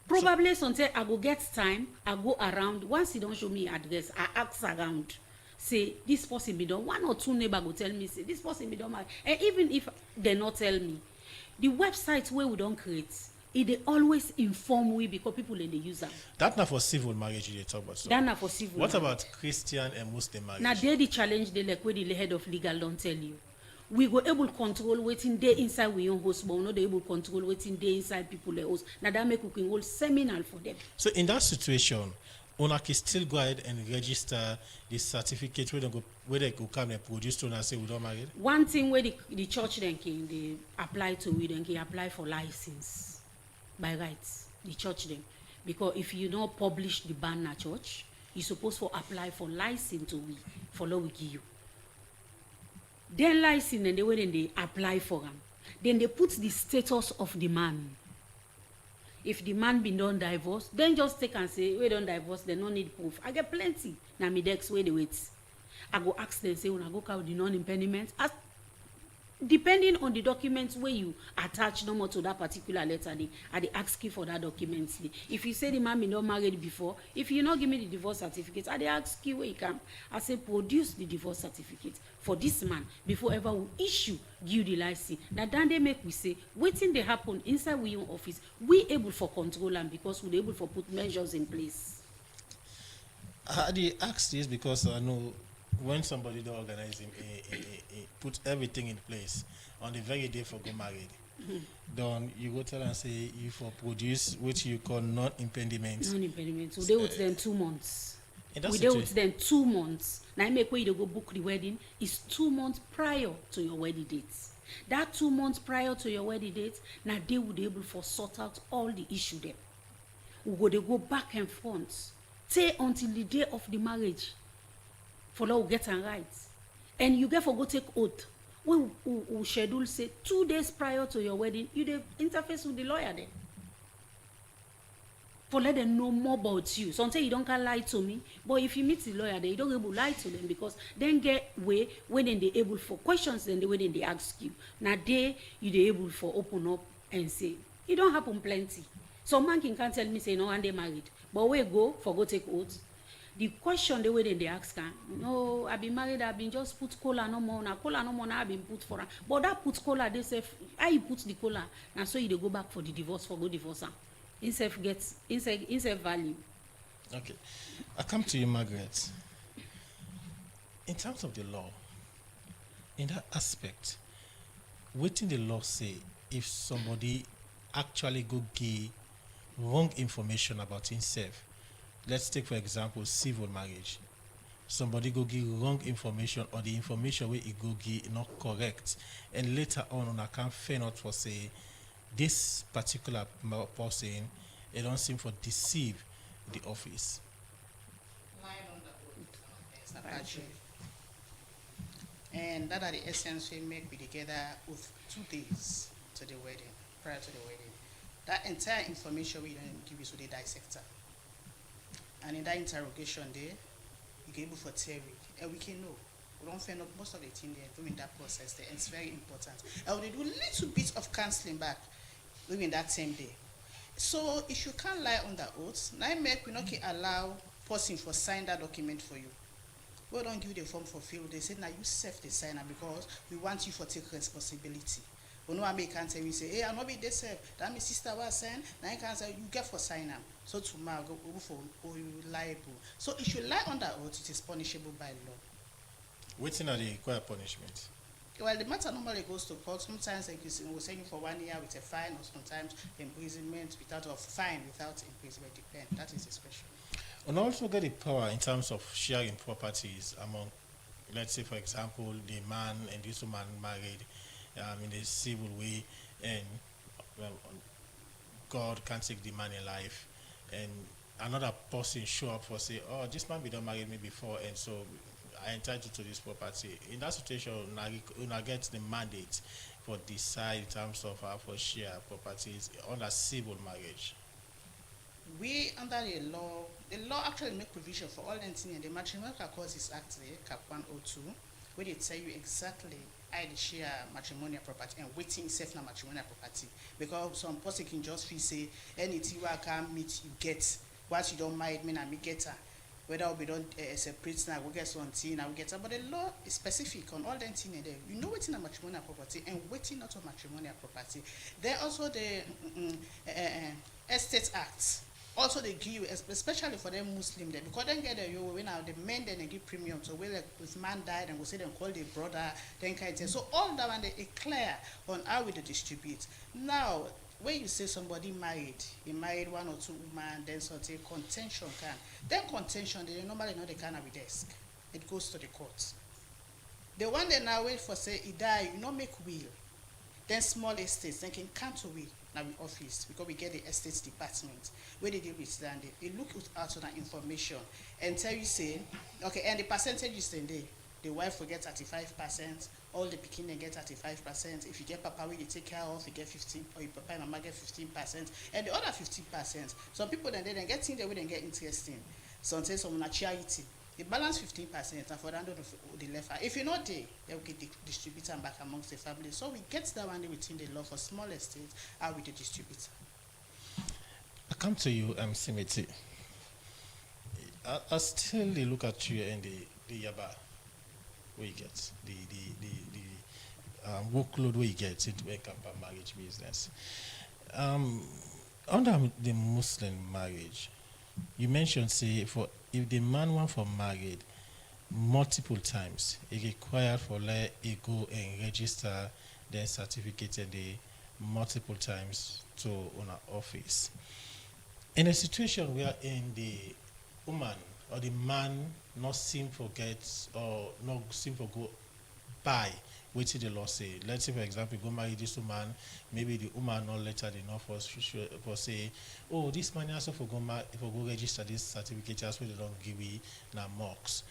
Probably sometimes I go get time, I go around. Once you don't show me address, I ask around. Say this person be done. One or two neighbor go tell me say this person be done. And even if they not tell me, the website where we don't create, they always inform we because people in the user. That not for civil marriage you talk about. So. That not for civil. What about Christian and Muslim marriage? Now they the challenge they like where the head of legal don't tell you. We go able to control waiting day inside we own host, but we not able to control waiting day inside people like host. Now that make we can hold seminar for them. So in that situation, one can still go ahead and register the certificate where they go come and produce to and say we don't marry. One thing where the church then can they apply to we then can apply for license by rights. The church then. Because if you don't publish the ban na church, you're supposed to apply for license to we follow we give you. Then license and the way then they apply for them. Then they put the status of the man. If the man been done divorce, then just take and say, we don't divorce, they don't need proof. I get plenty. Now me dex where they wait. I go ask them, say, when I go carry the non-impediment, depending on the documents where you attach no more to that particular letter, they ask you for that document. If you say the man been not married before, if you not give me the divorce certificate, I ask you where you come. I say produce the divorce certificate for this man before ever we issue give the license. Now then they make we say waiting they happen inside we own office, we able for control and because we able for put measures in place. I ask this because I know when somebody don't organize him, put everything in place on the very day for go married, then you go tell and say you for produce what you call non-impediment. Non-impediment. So they would then 2 months. We deal with them 2 months. Now I make way you go book the wedding is 2 months prior to your wedding date. That 2 months prior to your wedding date, now they would be able to sort out all the issue there. They go back and front, say until the day of the marriage. For law get and rights. And you get for go take oath. We schedule say 2 days prior to your wedding, you dey interface with the lawyer then. for let them know more about you. Sometimes you don't can lie to me, but if you meet the lawyer, then you don't able lie to them because then get way when then they able for questions, then the way then they ask you. Now they you they able for open up and say it don't happen plenty. Some man can tell me say no and they married, but we go take oath. The question the way then they ask her, no, I've been married, I've been just put cola no more, now cola no more, now I've been put for her. But that put cola, they say, how you put the cola, now so you they go back for the divorce, for go divorce her. Instead gets, instead value. Okay. I come to you, Margaret. In terms of the law, in that aspect, what did the law say if somebody actually go give wrong information about himself? Let's take, for example, civil marriage. Somebody go give wrong information or the information where he go give not correct. And later on I can't fail not for say, this particular person, it don't seem for deceive the office. And that are the essence we make we together with 2 days to the wedding, prior to the wedding. That entire information we don't give you to the dissector. And in that interrogation there, you can able for theory, and we can know. We don't find out most of the thing there during that process there, and it's very important. And we do a little bit of counseling back during that same day. So if you can't lie on the oath, now make we not allow person for sign that document for you. We don't give you the form for fill. They say now you self the signer because we want you for take responsibility. We know I can't tell you say, hey, I'm not be this self. That my sister was saying, now I can't say you get for signer. So tomorrow go for or you liable. So if you lie on that oath, it is punishable by law. Waiting at the required punishment. Well, the matter normally goes to court. Sometimes like you will send you for 1 year with a fine, or sometimes imprisonment without a fine without imprisonment. Depend. That is discretion. And also get the power in terms of sharing properties among, let's say, for example, the man and this woman married in a civil way, and well, God can't take the man in life, and another person show up for say, oh, this man be done married me before, and so I entitled to this property. In that situation, una get the mandate for decide in terms of how for share properties under civil marriage. We under the law actually make provision for all things in the Matrimonial Causes Act, Cap 102, where they tell you exactly how they share matrimonial property and waiting safe na matrimonial property. Because some person can just feel say anything I can meet you get. Once you don't mind me, and me get her. Whether we don't separate now, we get something, now we get her. But the law is specific on all the things in there. You know what's in a matrimonial property and waiting not of matrimonial property. Then also the Estate Act. Also they give, especially for them Muslim there, because then get you when now the men then they give premium. So when like, if man died and we say them call the brother, then kind of so all that one they clear on how we distribute. Now when you say somebody married, he married 1 or 2 women, then so say contention can. Then contention they normally know they can have a desk. It goes to the court. The one they now wait for say he die, you know make will. Then small estates, they can cancel will. Now we office because we get the estates department where they deal with that. They look out on that information and tell you say, okay, and the percentage is in there. The wife will get 35%, all the pikin they get 35%. If you get papa will you take care of, you get 15, or your papa and mama get 15%, and the other 15%. Some people then they get things they wouldn't get interesting. Some say some charity. They balance 15% and for the left. If you're not there, they will get distribute them back amongst the family. So we get that one within the law for small estates, how we distribute. I come to you, Simiti. I still look at you and the yaba where you get the workload where you get into a marriage business. Under the Muslim marriage, you mentioned say for if the man want for married multiple times, it required for let it go and register then certificate the multiple times to on our office. In a situation where in the woman or the man not seem forget or not seem for go by what the law say. Let's say for example go marry this woman, maybe the woman not let her enough for say, oh this man also for go register this certificate just so they don't give me na marks.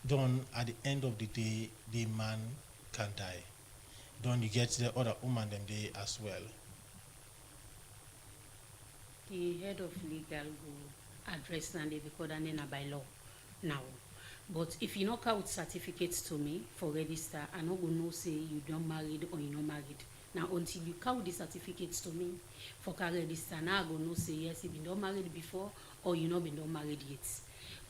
Then at the end of the day the man can die. Then you get the other woman them day as well. The head of legal will address and they record and then by law now. But if you knock out certificates to me for register, I not go know say you don't married or you not married. Now until you count the certificates to me for car register, now I go know say yes, you been not married before or you not been not married yet.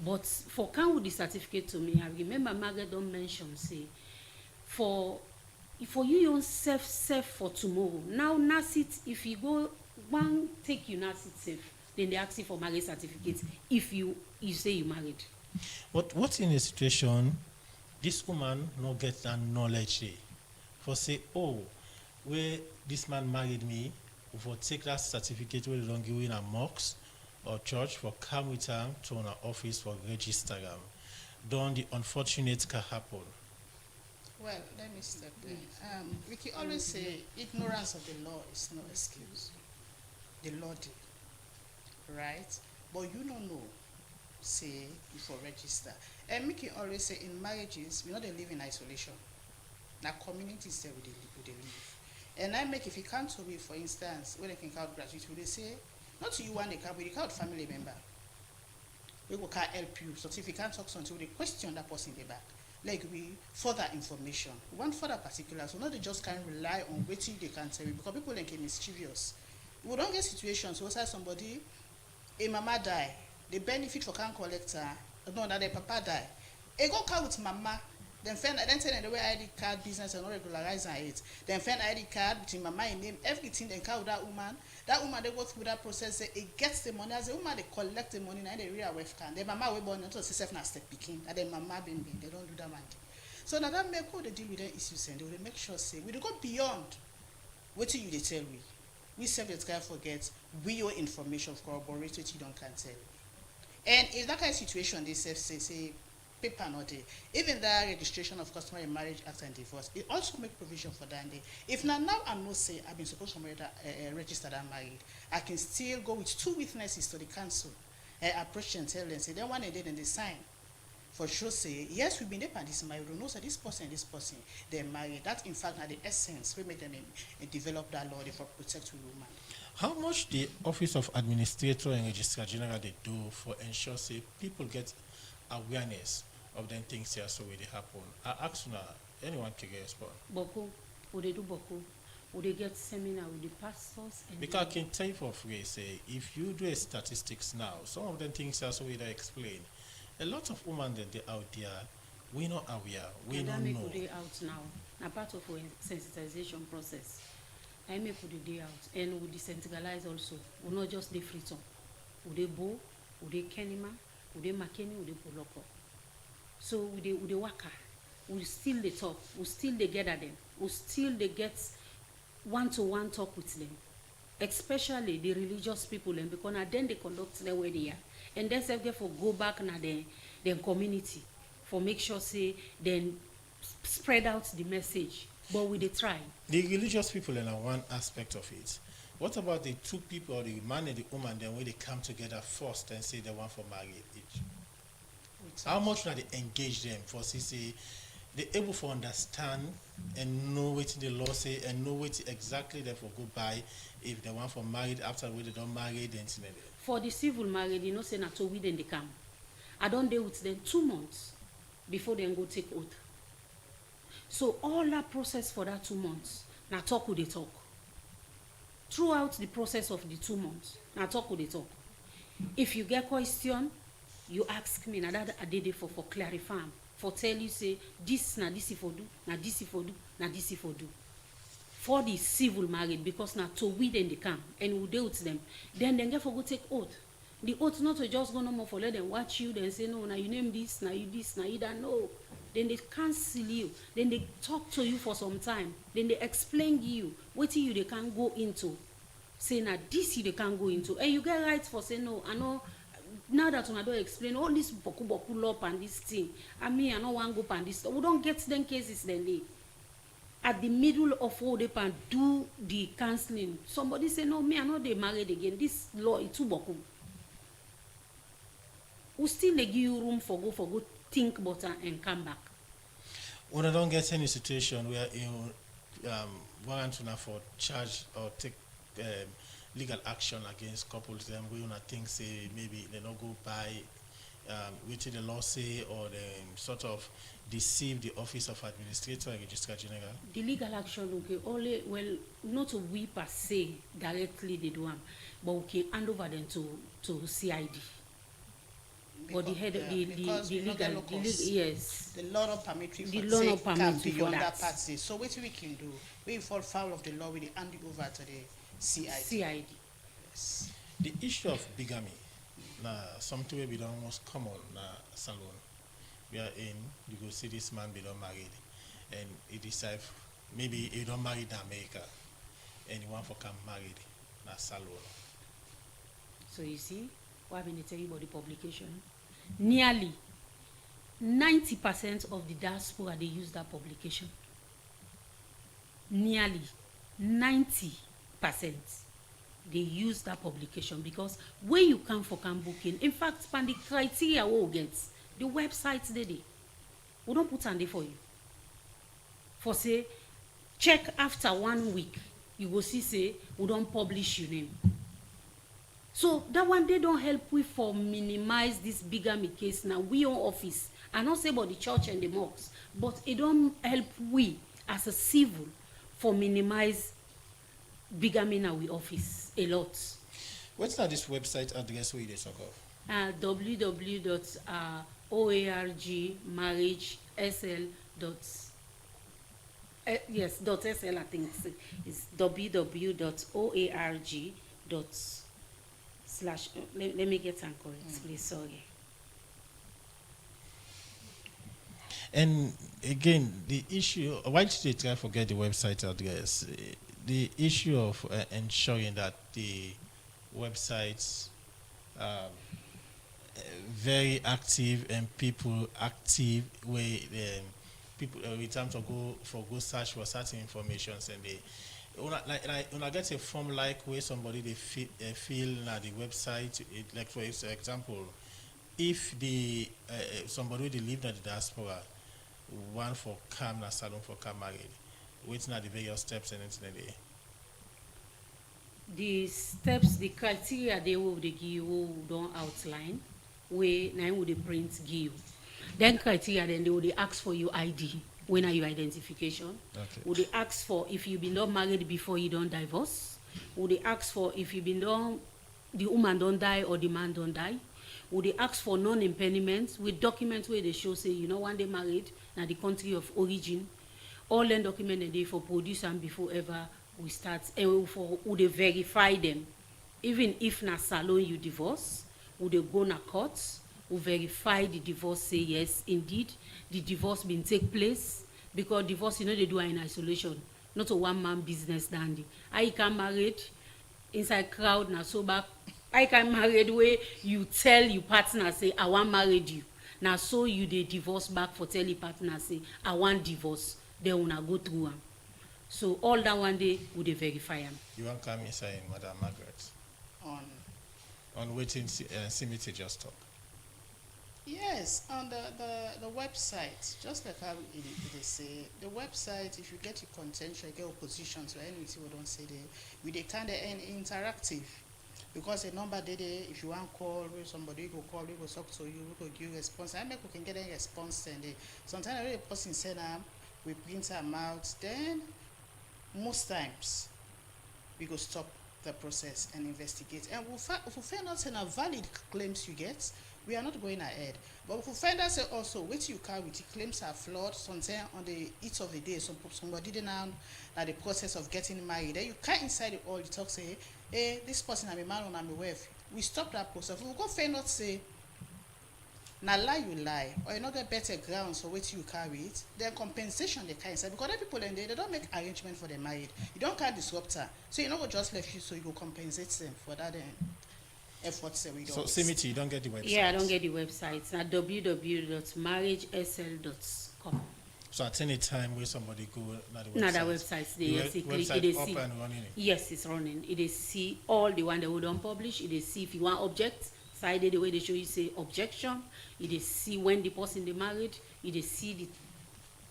But for count the certificate to me, I remember Margaret don't mention say for you own self for tomorrow. Now NACIT, if you go one take you NACIT safe, then they ask you for marriage certificate if you say you married. What's in a situation this woman no get that knowledge there? For say, oh, where this man married me, for take that certificate where they don't give in a mosque or church for come with her to an office for register them. Don't the unfortunate can happen. Well, let me step in. We can always say ignorance of the law is no excuse. The law did, right? But you don't know, say, you for register. And we can always say in marriages, we know they live in isolation. Now communities there we they live. And I make, if you come to me, for instance, when they can count gratuity, they say, not to you one they count, but you count family member. We will can't help you. So if you can't talk something, they question that person in the back. Like we further information. We want further particulars. So not they just can't rely on waiting they can tell you because people like mischievous. We don't get situations where somebody, a mama die, they benefit for can collector, no, that their papa die. They go call with mama, then find the way ID card business and not regularize it. Then find ID card between mama and name, everything they call with that woman. That woman they go through that process, it gets the money. As a woman they collect the money and they real wife can. Their mama will born into a self na step picking, and then mama baby, they don't do that man. So now that make how they deal with their issues and they will make sure say we don't go beyond what you they tell we. We self that guy forget we your information corroborate what you don't can tell. And if that kind of situation they say paper not there, even the registration of customary marriage act and divorce, it also make provision for that day. If now I'm not say I've been supposed to register that married, I can still go with 2 witnesses to the council, approach and tell them, say then one day then they sign. For sure say, yes, we've been there and this married, we know say this person, they're married. That in fact are the essence we make them develop that law for protect the woman. How much the Office of Administrator and Registrar General they do for ensure say people get awareness of them things here so they happen? I ask now, anyone can respond. Boko, would they do Boko? Would they get seminar with the pastors? And Because I can tell you for free, say, if you do a statistics now, some of them things are so they explain. A lot of women that they out there, we not aware, we don't know. They out now. Now part of our sensitization process. I make the day out and we decentralize also. We not just the free talk. We they Bo, we they Kenima, we they Makeni, we they Poloko. So we they waka. We still they talk. We still they gather them. We still they get one-to-one talk with them. Especially the religious people and because now then they conduct their way there. And then say therefore go back na their community for make sure say then spread out the message. But we they try. The religious people are one aspect of it. What about the two people, the man and the woman, then when they come together first and say they want for marriage? How much now they engage them for say they able to understand and know what the law say and know what exactly they for go by if they want for married after when they don't marry then for the civil marriage, you know, say na to we then they come. I don't deal with them 2 months before they go take oath. So all that process for that 2 months, now talk with they talk. Throughout the process of the 2 months, now talk with they talk. If you get question, you ask me. Now that I did it for clarify, for tell you say this na this for do, na this for do, na this for do. For the civil marriage, because now to we then they come and we deal with them, then they get for go take oath. The oath not to just go no more for let them watch you, then say no, now you name this, now you this, now you that, no. Then they cancel you, then they talk to you for some time, then they explain you what you they can go into. Say now this you they can go into. And you get right for say no, I know now that when I don't explain all this boku law and this thing, I mean I don't want to go and this. We don't get them cases then they. At the middle of all they can do the counseling, somebody say no, me I know they married again. This law is too boku. We still they give you room for go think about it and come back. When I don't get any situation where you warrant for charge or take legal action against couples them we wanna think say maybe they not go by which the law say or they sort of deceive the office of administrator and registrar general. The legal action, okay, only, well, not we per se directly they do them, but we can hand over them to CID. But the head, the legal, yes. The law not permit you The for law take not permit can you for beyond that. that party. So what we can do, we fall foul of the law, we hand it over to the CID. CID. Yes. The issue of bigamy, something we be done almost common salon. We are in, you go see this man be done married, and he decide maybe he don't marry in America, and he want for come married salon. So you see, what I've been telling you about the publication, nearly 90% of the diaspora they use that publication. Nearly 90% they use that publication because when you come for can booking, in fact, span the criteria we get, the websites they we don't put on there for you. For say, check after 1 week, you go see say we don't publish your name. So that one they don't help we for minimize this bigamy case now. We own office. I not say about the church and the mosques, but it don't help we as a civil for minimize bigamy now we office a lot. What's now this website address where they talk of? www.oargmarriagesl.sl I think it's www.oarg. Let me get an correct, please. Sorry. And again, the issue, why did they try to forget the website address? The issue of ensuring that the websites very active and people active where people in terms of go search for certain informations and they when I get a form like where somebody they feel na the website like for example if the somebody they live in the diaspora one for come na salon for come married waiting at the various steps and anything there. The steps, the criteria they will give you don't outline where now would they print give. Then criteria then they would ask for your ID. When are your identification? Okay. Would they ask for if you've been not married before you don't divorce? Would they ask for if you've been done the woman don't die or the man don't die? Would they ask for non-impediments with documents where they show say you know when they married now the country of origin? All them documents they for produce and before ever we start and for would they verify them? Even if na salon you divorce, would they go na court? Who verify the divorce say yes indeed the divorce been take place because divorce you know they do in isolation not a one man business dandy. I can married inside crowd na so back I can married where you tell your partner say I want married you now so you dey divorce back for tell your partner say I want divorce then una go through am so all that one day would they verify am. You want come inside Madam Margaret on waiting Simiti just talk. Yes, on the website, just like how they say, the website, if you get your contention, you get opposition to anything we don't say there, we they kind of interactive. Because a number there, if you want to call somebody, we go talk to you, we go give you response. I make we can get a response and sometimes a person send them, we print them out, then most times we go stop the process and investigate. And if we find out any valid claims you get, we are not going ahead. But if we find out say also what you carry with the claims are flawed, sometimes on the each of the day, somebody didn't know that the process of getting married. Then you can't inside it all, you talk say, hey, this person I'm a man or I'm a wife. We stop that process. We go find out say, now lie you lie, or another better grounds for what you carry it, then compensation they can't inside. Because other people in there, they don't make arrangement for the married. You don't carry disruptor. So you know what just left you, so you go compensate them for that efforts that we don't. So Simiti, you don't get the website. Yeah, I don't get the website. It's at www.marriagesl.com. So at any time where somebody go na the website. Now the website they yes, click website it up see. and running. Yes, it's running. It is see all the one that we don't publish. It is see if you want objects. Side the way they show you say objection. It is see when the person they married. It is see the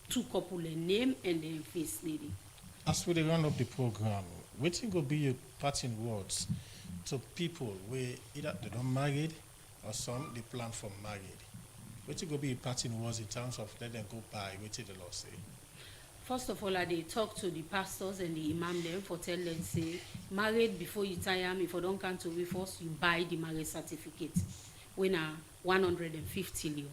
two couple name and then face lady. As we run up the program, Waiting go be your parting words to people where either they don't married or some they plan for married. Waiting go be your parting words in terms of let them go by. Waiting the law say. First of all, I dey talk to the pastors and the imam them for tell them say married before you tie am. If you don't come to we first, you buy the marriage certificate. When 150 leon.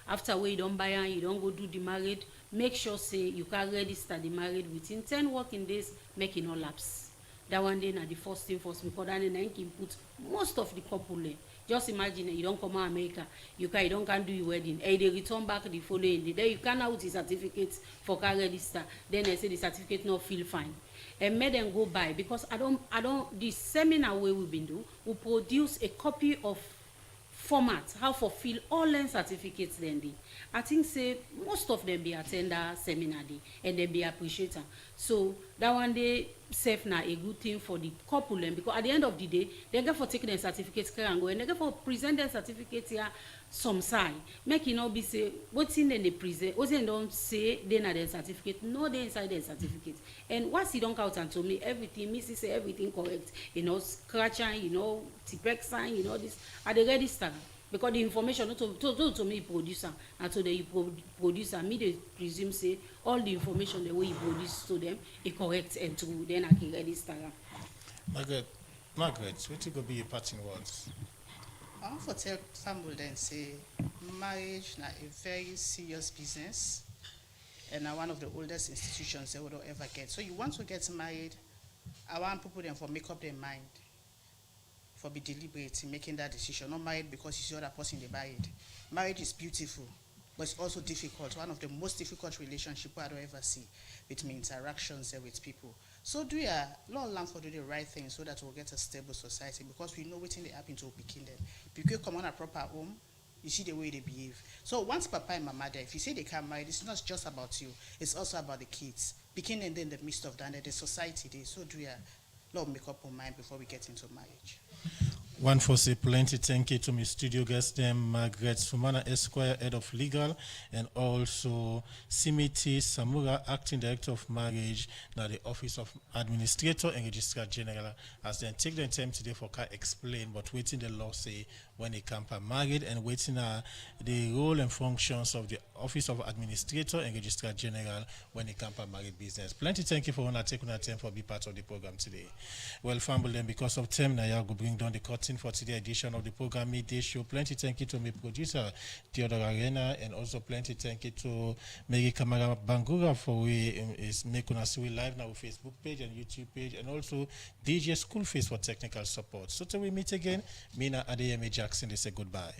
After we don't buy am, you don't go do the married. Make sure say you can register the married within 10 working days. Make it no lapse. That one day na the first thing first because then you can put most of the couple there. Just imagine you don't come to America, you don't can do your wedding, and they return back the following day. Then you can out the certificate for car register. Then I say the certificate not feel fine. And make them go by because I don't the seminar way we've been do, we produce a copy of format how for fill all learn certificates then dey. I think say most of them be attend that seminar day and they be appreciate am. So that one day safe na a good thing for the couple them because at the end of the day they get for taking their certificates carry and go and they get for present their certificate here some side make it not be say wetin dem dey present wetin dem don say dey na their certificate no dey inside their certificate and once e don count am to me everything me see say everything correct scratch am tipex sign this I dey register because the information no to me produce am and to the produce am me dey presume say all the information the way you produce to them e correct and true then I can register am. Margaret, wetin go be your parting words? I want to tell family then say marriage na a very serious business and na one of the oldest institutions they would ever get. So you want to get married, I want people then for make up their mind, for be deliberate in making that decision. Not married because you see other person they married. Marriage is beautiful, but it's also difficult. One of the most difficult relationships I don't ever see between interactions with people. So do a long for do the right thing so that we'll get a stable society because we know what they happen to Pikin them. Because come on a proper home, you see the way they behave. So once Papa and Mama there, if you say they can't marry, it's not just about you, it's also about the kids. Pikin and then the midst of that, the society there. So do a lot make up our mind before we get into marriage. One for say plenty thank you to my studio guest them Margaret Sumana Esquire, head of legal, and also Simiti Samura, acting director of marriage, now the office of administrator and registrar general, as then take the time today for can explain but waiting the law say when they come for married and waiting the role and functions of the office of administrator and registrar general when they come for married business. Plenty thank you for taking the time for be part of the program today. Well, family, then because of time now I go bring down the curtain for today's edition of the program Midday Show. Plenty thank you to my producer Theodore Arena and also plenty thank you to Mary Kamara Bangura for is making us live now on Facebook page and YouTube page and also DJ Schoolface for technical support. So till we meet again, Mina Adeyemi Jackson, they say goodbye.